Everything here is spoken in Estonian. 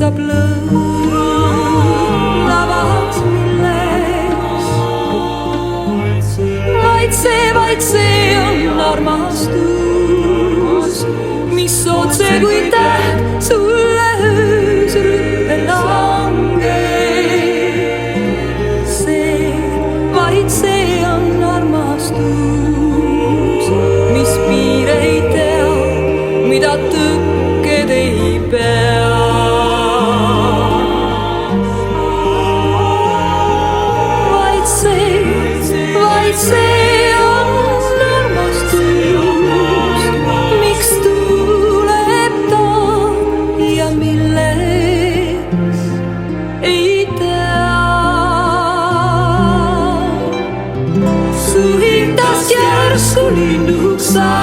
saab lõõnavaks milleks. vaid see on armastus, mis otse kui täht sulle öösrüppe langeb. vaid see on armastus, mis piire ei tea, mida tõkked ei pea. vaid see on armastus, miks tuleb ta ja milleks ei tea. su hingast järsku linnuks saab.